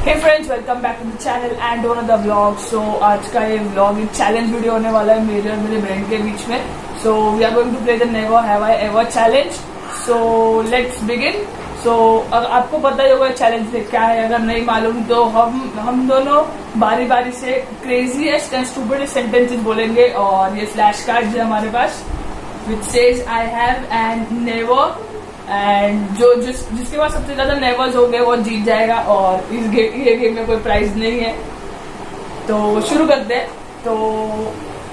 Hey friends, welcome back to the channel and to another vlog. So आज का ये vlog एक challenge video होने वाला है मेरे और मेरे ब्रेन के बीच में। So we are going to play the never have I ever challenge. So let's begin. So आपको पता ही होगा चैलेंज क्या है, अगर नहीं मालूम तो हम दोनों बारी बारी से क्रेजीएस्ट एंड स्टूपिडेस्ट सेंटेंसेस बोलेंगे और ये फ्लैश कार्ड्स है हमारे पास which says I have and never, and जिसके पास सबसे ज्यादा नेवर्स हो गए वो जीत जाएगा। और ये गेम में कोई प्राइज नहीं है। तो शुरू करते हैं। तो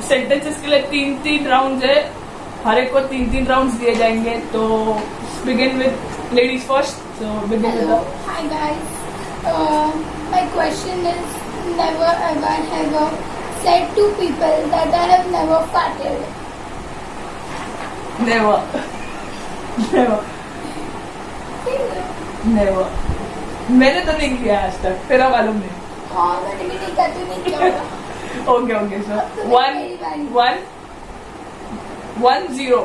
सेंटेंसेस के लिए 3-3 राउंड्स है, हर एक को 3-3 राउंड्स दिए जाएंगे। तो begin with ladies first. So begin with Hi guys, my question is never ever ever said to people that I have never farted. Never never never. मैंने तो नहीं किया आज तक, तेरा मालूम नहीं। हाँ मैंने भी नहीं किया, तू नहीं किया होगा। Okay okay. So 1-0।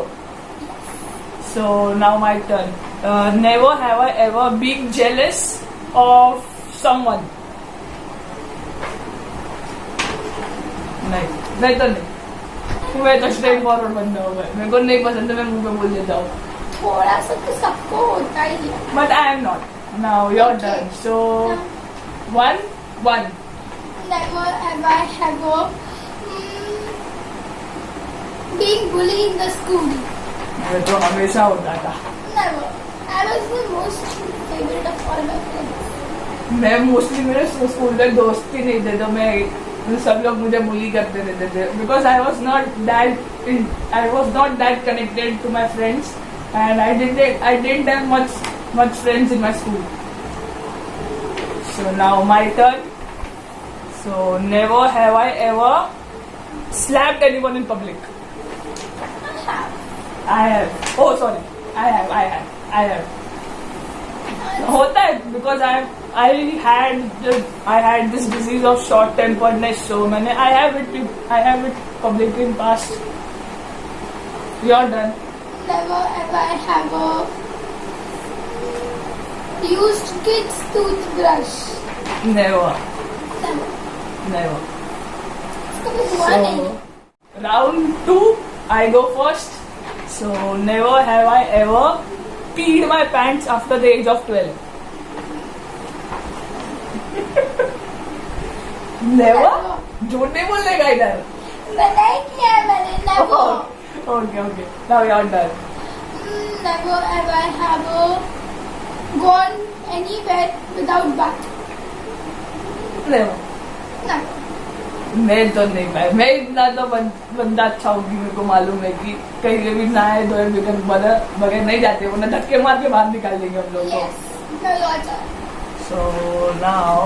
So now my turn. Never have I ever been jealous of someone. नहीं, मैं तो नहीं। मैं तो स्ट्रेट फॉरवर्ड बंदा हूँ। मेरे को नहीं पसंद तो मैं मुंह पे बोल देता हूँ। थोड़ा सा तो सबको होता ही है। But I am not. Now your turn. So 1-1. Never ever ever being bullied in the school. मैं तो हमेशा होता था। Never. I was the most favorite of all my friends. मैं मोस्टली मेरे स्कूल में दोस्त ही नहीं थे, तो मैं सब लोग मुझे बुली करते रहते थे because I was not that connected to my friends and I didn't have much friends in my school. So now my turn. So never have I ever slapped anyone in public. I have. Oh sorry. I have. होता है because I had this disease of short temperedness. So मैंने I have it publicly in past. You're done. Never ever ever used kids toothbrush. Never. इसका भी हुआ नहीं। So round 2, I go first. So never have I ever peed my pants after the age of 12. Never? झूठ नहीं बोलने का इधर। मैंने किया है, मैंने never. Okay. Now you're done. Never ever ever gone anywhere without bath. Never. Never. मैं तो नहीं पाया। मैं इतना तो बंदा अच्छा होगी, मेरे को मालूम है कि कहीं भी नहाए धोए बगैर नहीं जाते, वरना धक्के मार के बाहर निकाल देंगे हम लोग को। Yes. No, your turn. So now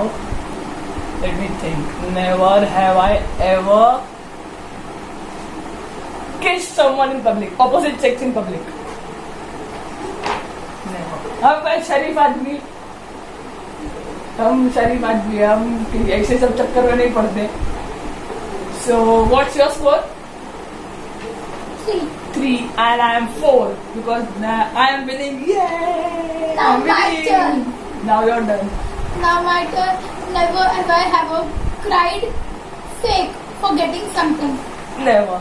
let me think. Never have I ever kissed someone in public, opposite sex in public. Never. हम शरीफ आदमी, हम ऐसे सब चक्कर में नहीं पड़ते। So what's your score? 3 and I am 4 because I am winning. Yay! Now I'm my winning. turn. Now your turn. Now my turn. Never ever ever cried fake for getting something. Never.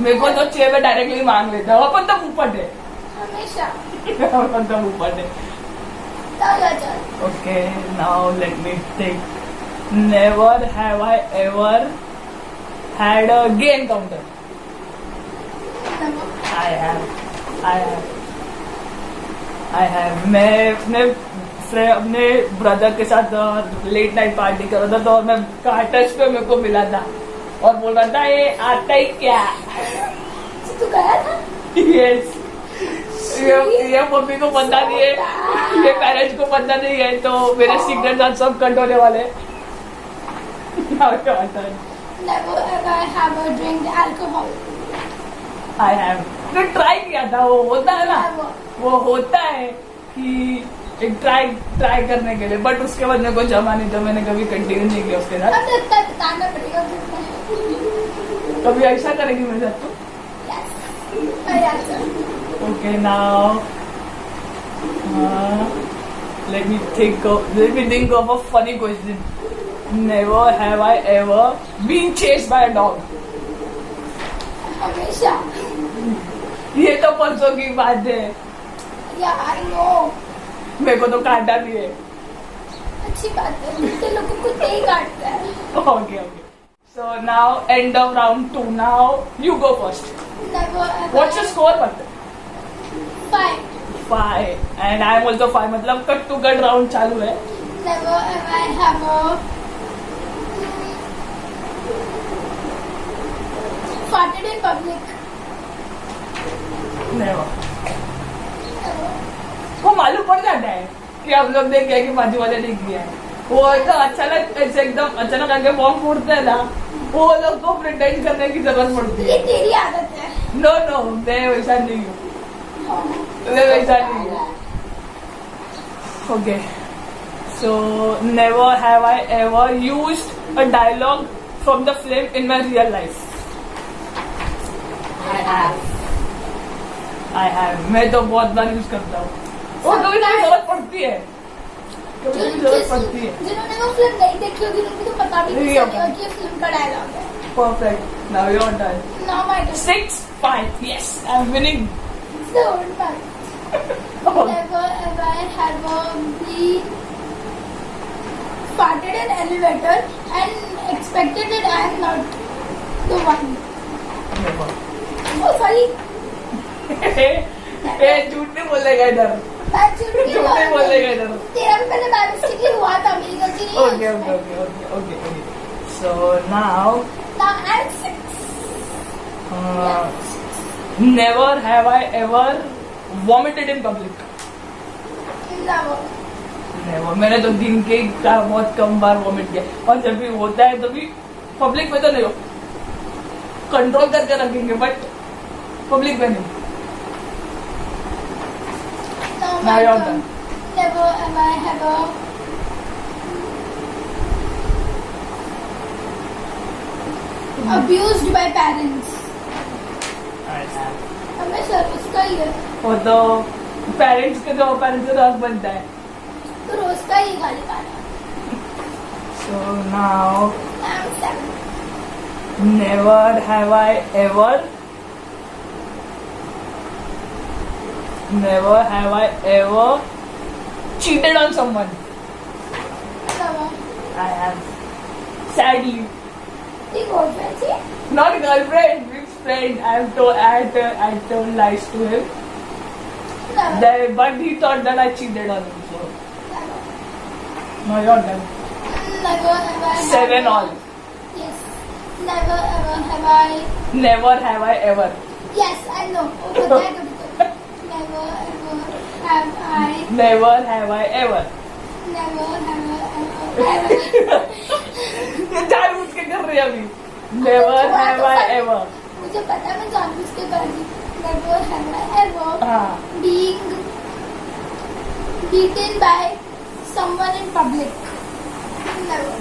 मेरे को तो chair में directly मांग लेता हूँ। अपन तो ऊपर है। हमेशा। अपन तो ऊपर है। Now your turn. Okay, now let me think. Never have I ever had a gay encounter. Never. I have. मैं अपने ब्रदर के साथ लेट नाइट पार्टी कर रहा था, तो और मैं कार्टस पे मेरे को मिला था और बोल रहा था ये आता ही क्या। तू गया था? Yes. ये मम्मी को पता नहीं है, ये पेरेंट्स को पता नहीं है, तो मेरे सीक्रेट आज सब कट होने वाले। Never ever ever drink alcohol. I have. तो ट्राई किया था, वो होता है ना, Never. वो होता है कि एक ट्राई करने के लिए, बट उसके बाद मेरे को जमा नहीं, तो मैंने कभी कंटिन्यू नहीं किया उसके साथ। अब इतना बताना पड़ेगा कितना। कभी ऐसा करेगी मेरे साथ तो? Yes. Okay, now Let me think of a funny question. Never have I ever been chased by a dog. हमेशा. ये तो परसों की बात है. Yeah, I know. मेरे को तो काटा भी है. अच्छी बात है. कुत्ते लोगों को कुत्ते ही काटता है. Okay. So now end of round 2. Now you go first. Never ever. What's your score, but? 5. 5. And I am also 5. मतलब कट टू कट राउंड चालू है. Never ever have a farted in public. Never. वो मालूम पड़ जाता है कि हम लोग देख गए कि बाजू वाले देख गया है. वो तो अचानक ऐसे एकदम अचानक आके बॉम्ब फूटते हैं ना, वो लोग को प्रिटेंड करने की जरूरत पड़ती ये है. तेरी आदत है. नो मैं वैसा नहीं हूँ. मैं वैसा नहीं हूँ. Okay. So never have I ever used a dialogue from the film in my real life. I have. मैं तो बहुत बार यूज करता हूँ. वो कभी कभी जरूरत पड़ती है. जिन्होंने वो फिल्म नहीं देखी होगी उनको तो पता भी नहीं चलेगा कि ये फिल्म का डायलॉग है. Perfect. Now your turn. Now my turn. 6-5. Yes, I'm winning. So bad. Never ever have a been farted in elevator and expected that I am not the one. Never. Oh sorry. ए झूठ नहीं बोलेगा इधर. मैं झूठ नहीं बोलेगा इधर. तेरा भी पहले बाय मिस्टेक ही हुआ था, मेरी गलती नहीं है. Okay. So now I'm 6. never have I ever vomited in public. Never. मैंने तो दिन के बहुत कम बार वॉमिट किया, और जब भी होता है तो भी पब्लिक में तो नहीं हो. कंट्रोल करके रखेंगे बट पब्लिक में नहीं. Now your turn. turn. Never ever have a abused by parents. हमेशा उसका ही है. वो तो पेरेंट्स के तो पेरेंट्स का हक बनता है. तो रोज का ही गाली खाना. So now I'm 7. never have I ever cheated on someone. Never. I have. Sadly. The girlfriend थी. Not girlfriend, with friend. I told lies to him. Never. But he thought that I cheated on him. So Never. now you're done. Never ever. 7 all. Yes. Never ever have I. Never have I ever. Yes, I know. वो पता है कभी तो. Never ever have I. Never have I ever. Never have I. ये जानबूझ के कर रही है अभी. Never have I ever. मुझे पता है मैं जानबूझ के कर रही. Never have I ever हाँ. being beaten by someone in public. Never.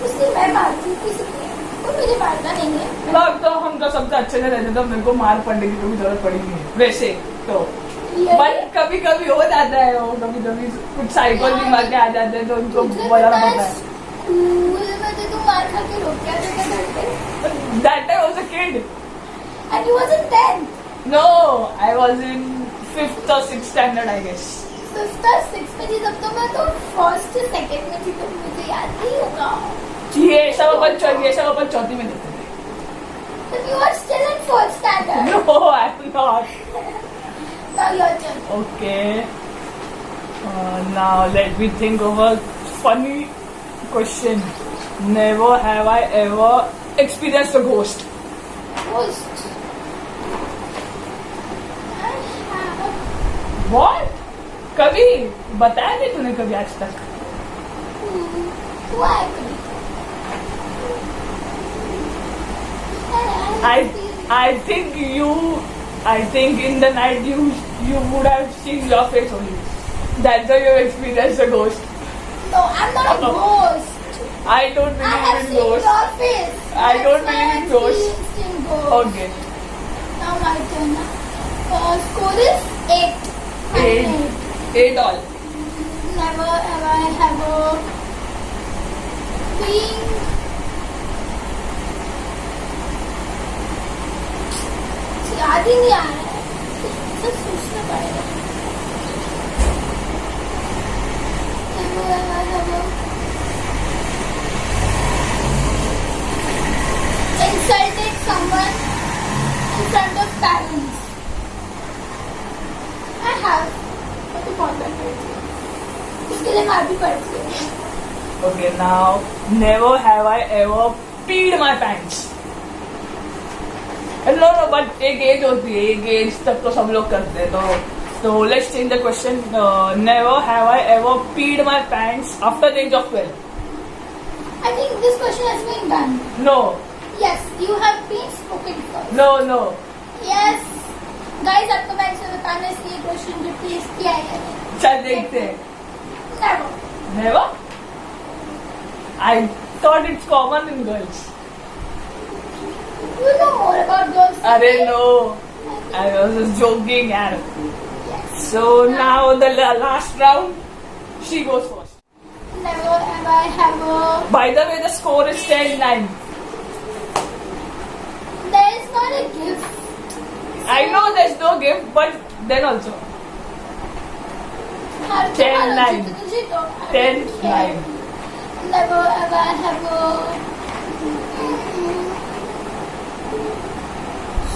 उसकी मैं मारती हूँ किसी को. वो मुझे मारता नहीं है. लोग तो हम तो सबसे अच्छे से रहते, तो मेरे को मार पड़ने की कोई जरूरत पड़ी नहीं है वैसे तो. बट कभी कभी हो जाता है, वो कभी कुछ साइकिल भी मार के आ जाते हैं तो उनको बजाना पड़ता है. स्कूल में तो तुम मार खा के रोक क्या करते थे? That time I was a kid. And you wasn't 10. No, I was in 5th or 6th standard, I guess. 5th or 6th में थी तब तो मैं तो 1st second में थी, तो मुझे याद नहीं होगा. ये सब अपन चौथी में देते थे. But you are still in 4th standard. No, I'm not. Now your turn. Okay. Now let me think of a funny question. Never have I ever experienced a ghost. Ghost. I have. What? कभी बताया नहीं तूने कभी आज तक? Why? I think in the night you would have seen your face only. That's why you experienced a ghost. No, I'm not a ghost. I don't I have believe in seen ghosts. your face. I don't That's why believe in I'm ghosts. seeing ghosts. Okay. Now my turn. Score is 8. 8 all. never ever ever been याद ही नहीं आ रहा है, सब सोचना पड़ेगा। Never ever ever insulted someone in front of parents. I have, but तो बहुत बार करती हूँ, इसके लिए मार भी पड़ती है। Okay, now never have I ever peed my pants. No, but एक एज होती है, एक एज तक तो सब लोग करते हैं, तो let's change the question. Never have I ever peed my pants after the age of 12. I think this question has been done. No, Yes, you have been spoken first. no. Yes, guys, आपको मैंने से बताना इसलिए question replace किया है। चल देखते हैं. Never. Never? I thought it's common in girls. You know more about girls. अरे no, I was just joking, यार. Yes. So now the last round, she goes first. Never ever ever. By the way, the score is 10-9. There is not a gift. I know there's no gift, but then also. 10-9. 10-9. Never ever ever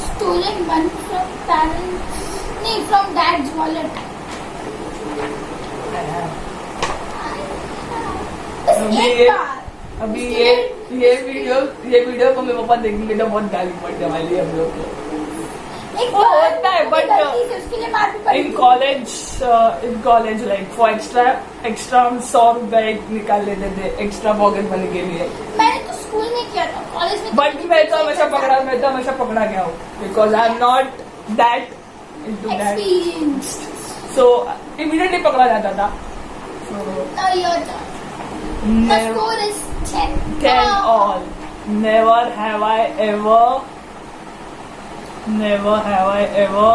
stolen money from parents. नहीं, from dad's wallet. बस अभी एक ये बार. अभी उसके ये video को मेरे पापा देखेंगे तो बहुत गाली पड़ने वाली है हम लोग को. एक वो बार होता है, but, गलती से उसके लिए मार भी पड़ी. in college like for extra हम 100 रुपए निकाल लेते थे एक्स्ट्रा पॉकेट मनी के लिए. मैंने तो स्कूल में किया था, कॉलेज में. बट मैं तो हमेशा पकड़ा गया हूँ because I am not that into that. Experience. So immediately पकड़ा जाता था. So Now your turn. The never, score is 10. 10 all. Never have I ever. Never have I ever.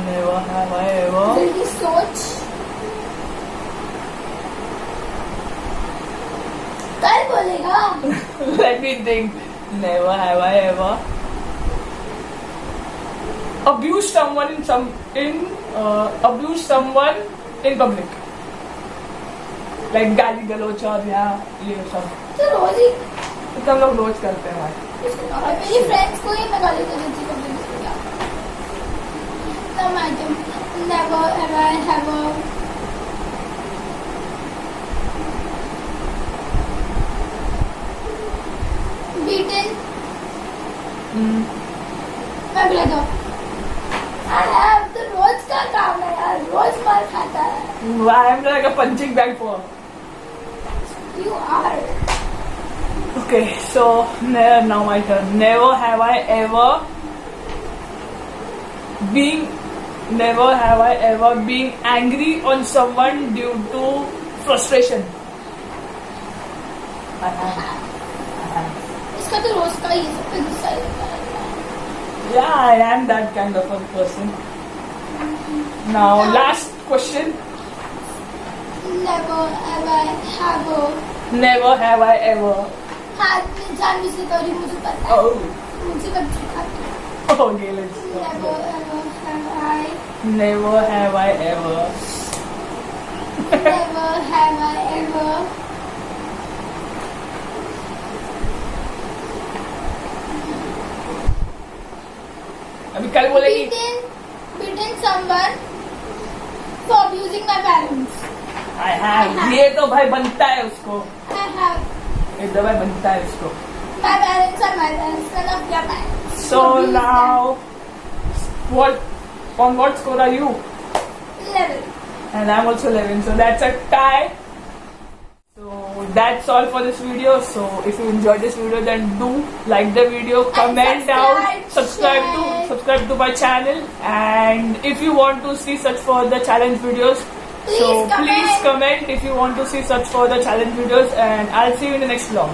Never have I ever. जल्दी सोच. कल बोलेगा. Let me think. Never have I ever abused someone abused someone in public. Like गाली गलौच और या ये सब तो रोज ही तो हम लोग रोज करते हैं भाई. मेरी फ्रेंड्स को ही मैं गाली कर देती हूँ. No madam, never ever ever beaten. मैं बोला था अब तो रोज का काम है यार, रोज मार खाता है. I am like a punching bag for. You are. Okay, so now my turn. Never have I ever been angry on someone due to frustration. I have. इसका तो रोज का ही है, सब पे गुस्सा ही होता है. Yeah, I am that kind of a person. Now, last question. Never ever ever. Never have I ever. हाथ में जान भी से करी, मुझे पता है. Oh, मुझे कब सिखाती है. okay, let's Never go. ever have I. Never have I ever. Never have I ever. अभी कल बोलेगी. Beaten someone for abusing my parents. I have. ये तो भाई बनता है उसको. I have. ये तो भाई बनता है उसको. My parents are my parents, none of your parents. So Abuse now, on what score are you? them. 11. And I'm also 11. So that's a tie. So that's all for this video. So if you enjoyed this video, then do like the video, comment down, subscribe to my channel, and if you want to see such further challenge videos, Please please comment if you want to see such further challenge videos, and I'll see you in the next vlog.